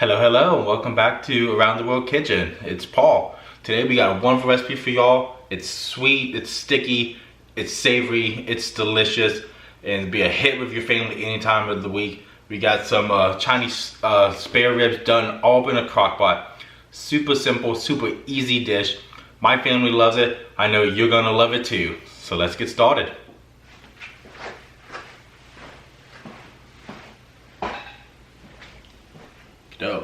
Hello, and welcome back to Around the World Kitchen. It's Paul. Today we got a wonderful recipe for y'all. It's sweet, it's sticky, it's savory, it's delicious, and it'll be a hit with your family any time of the week. We got some Chinese spare ribs done all up in a crock pot. Super simple, super easy dish. My family loves it. I know you're gonna love it too. So let's get started.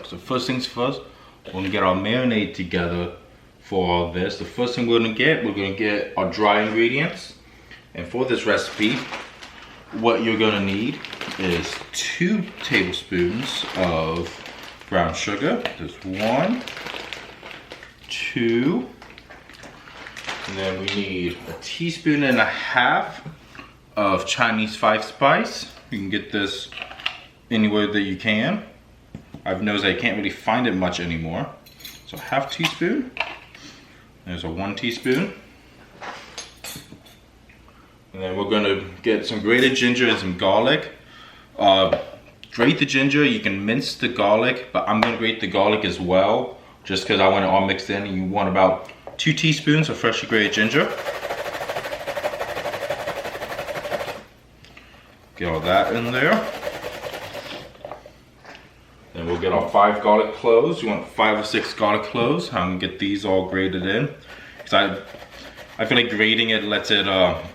So first things first, we're gonna get our marinade together for all this. The first thing we're gonna get our dry ingredients. And for this recipe, what you're gonna need is 2 tablespoons of brown sugar. There's 1, 2, and then we need a teaspoon and a half of Chinese 5 spice. You can get this anywhere that you can. I've noticed I can't really find it much anymore. So half teaspoon. There's a 1 teaspoon. And then we're gonna get some grated ginger and some garlic. Grate the ginger, you can mince the garlic, but I'm gonna grate the garlic as well, just because I want it all mixed in, and you want about 2 teaspoons of freshly grated ginger. Get all that in there. Then we'll get our 5 garlic cloves. You want 5 or 6 garlic cloves. I'm gonna get these all grated in. Because I feel like grating it lets it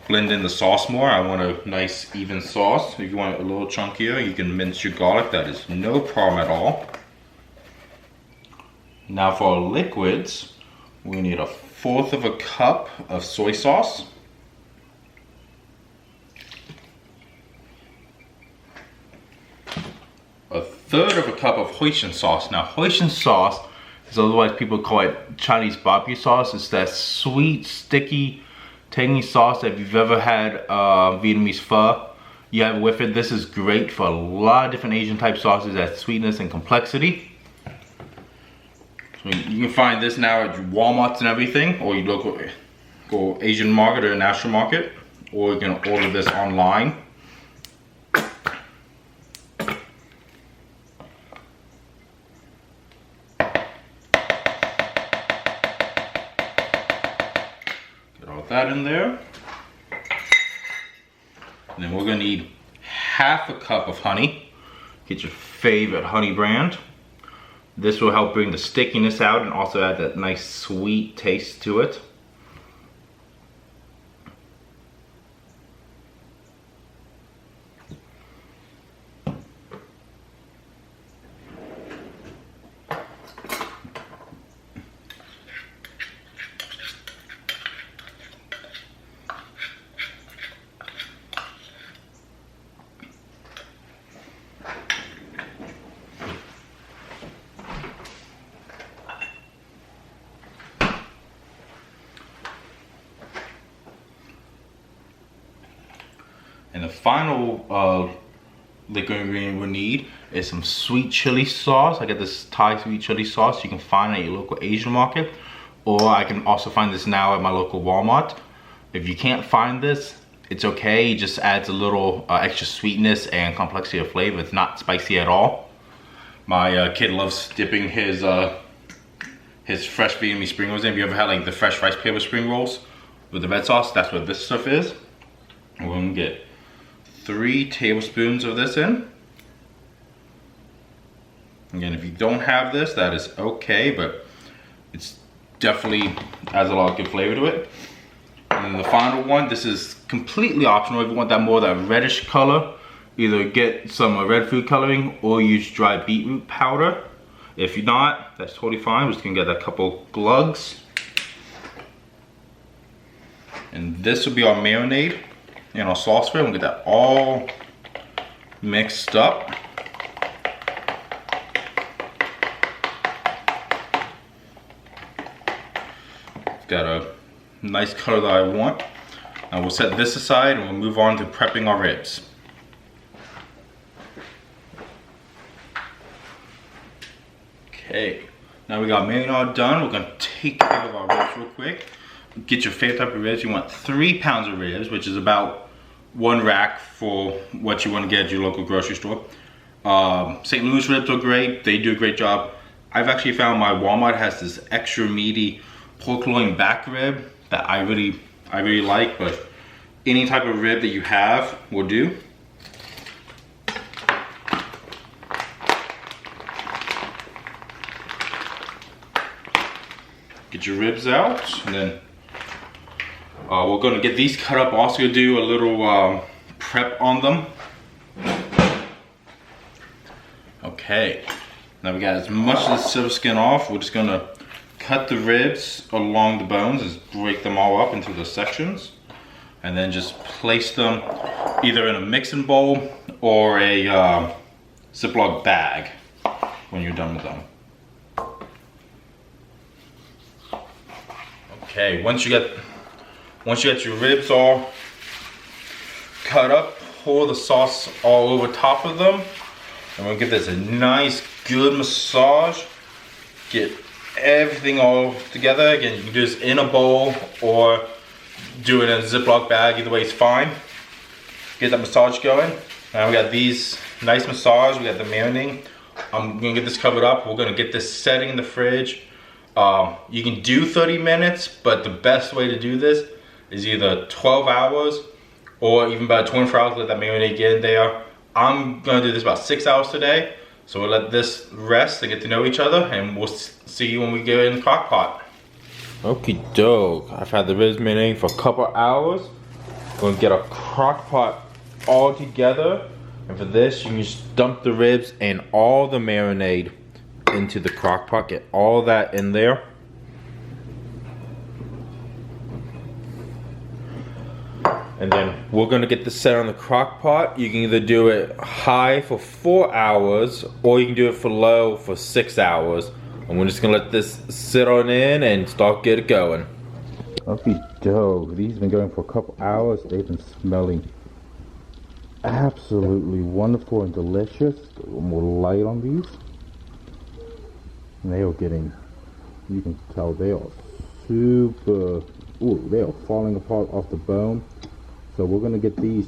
blend in the sauce more. I want a nice even sauce. If you want it a little chunkier, you can mince your garlic. That is no problem at all. Now for our liquids, we need 1/4 of a cup of soy sauce. A 1/3 of a cup of hoisin sauce. Now hoisin sauce is otherwise people call it Chinese barbecue sauce. It's that sweet, sticky, tangy sauce that if you've ever had Vietnamese pho, you have with it. This is great for a lot of different Asian type sauces, that sweetness and complexity. So you can find this now at Walmarts and everything, or you go Asian market or national market, or you can order this online. That in there, and then we're gonna need 1/2 cup of honey. Get your favorite honey brand. This will help bring the stickiness out and also add that nice sweet taste to it. And the final liquid ingredient we need is some sweet chili sauce. I got this Thai sweet chili sauce you can find at your local Asian market, or I can also find this now at my local Walmart. If you can't find this, it's okay. It just adds a little extra sweetness and complexity of flavor. It's not spicy at all. My kid loves dipping his fresh Vietnamese spring rolls in. Have you ever had like the fresh rice paper spring rolls with the red sauce? That's what this stuff is. We're gonna get 3 tablespoons of this in. Again, if you don't have this, that is okay, but it's definitely adds a lot of good flavor to it. And then the final one, this is completely optional. If you want that more that reddish color, either get some red food coloring or use dry beetroot powder. If you're not, that's totally fine. We're just gonna get a couple glugs. And this will be our marinade and our sauce for it. We'll get that all mixed up. Got a nice color that I want. Now we'll set this aside and we'll move on to prepping our ribs. Okay, now we got marinade all done. We're gonna take care of our ribs real quick. Get your favorite type of ribs. You want 3 pounds of ribs, which is about 1 rack for what you want to get at your local grocery store. St. Louis ribs are great. They do a great job. I've actually found my Walmart has this extra meaty pork loin back rib that I really like, but any type of rib that you have will do. Get your ribs out, and then we're gonna get these cut up. Also gonna do a little prep on them. Okay, now we got as much of the silver skin off. We're just gonna cut the ribs along the bones, just break them all up into the sections, and then just place them either in a mixing bowl or a Ziploc bag when you're done with them. Okay, once you get your ribs all cut up, pour the sauce all over top of them, and we'll give this a nice good massage. Get everything all together. Again, you can do this in a bowl or do it in a Ziploc bag. Either way is fine. Get that massage going. Now we got these nice massage. We got the marinating. I'm gonna get this covered up. We're gonna get this setting in the fridge. You can do 30 minutes, but the best way to do this is either 12 hours or even about 24 hours. Let that marinade get in there. I'm gonna do this about 6 hours today. So we'll let this rest and get to know each other, and we'll see you when we get in the crock pot. Okie doke. I've had the ribs marinating for a couple hours. We're gonna get our crock pot all together. And for this, you can just dump the ribs and all the marinade into the crock pot. Get all that in there. And then we're gonna get this set on the crock pot. You can either do it high for 4 hours or you can do it for low for 6 hours. And we're just gonna let this sit on in and start get it going. Okay, dope. These have been going for a couple hours. They've been smelling absolutely wonderful and delicious. Get a little more light on these. And they are getting, you can tell they are super, ooh, they are falling apart off the bone. So we're gonna get these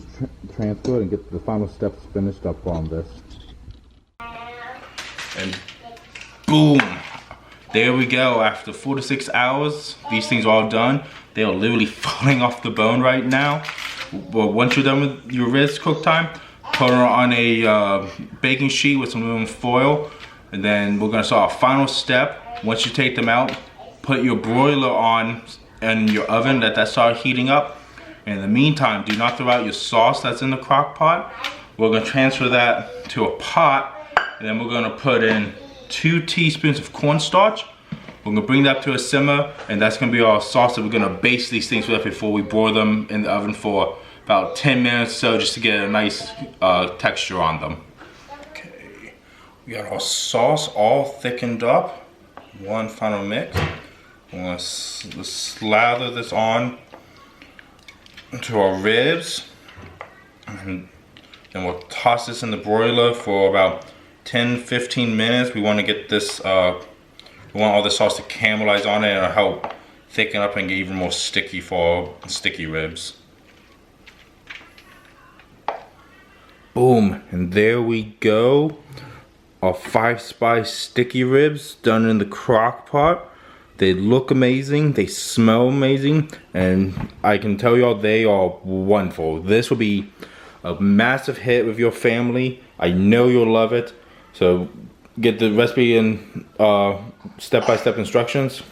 transferred and get the final steps finished up on this. And boom, there we go. After 4 to 6 hours, these things are all done. They are literally falling off the bone right now. But once you're done with your ribs cook time, put it on a baking sheet with some aluminum foil. And then we're gonna start our final step. Once you take them out, put your broiler on in your oven, let that start heating up. In the meantime, do not throw out your sauce that's in the crock pot. We're gonna transfer that to a pot, and then we're gonna put in 2 teaspoons of cornstarch. We're gonna bring that to a simmer, and that's gonna be our sauce that we're gonna baste these things with before we broil them in the oven for about 10 minutes or so, just to get a nice texture on them. Okay, we got our sauce all thickened up. One final mix. We're gonna slather this on to our ribs, and then we'll toss this in the broiler for about 10-15 minutes. We want to get this, we want all the sauce to caramelize on it and help thicken up and get even more sticky for sticky ribs. Boom, and there we go. Our 5-spice sticky ribs done in the crock pot. They look amazing, they smell amazing, and I can tell y'all they are wonderful. This will be a massive hit with your family. I know you'll love it. So get the recipe and step-by-step instructions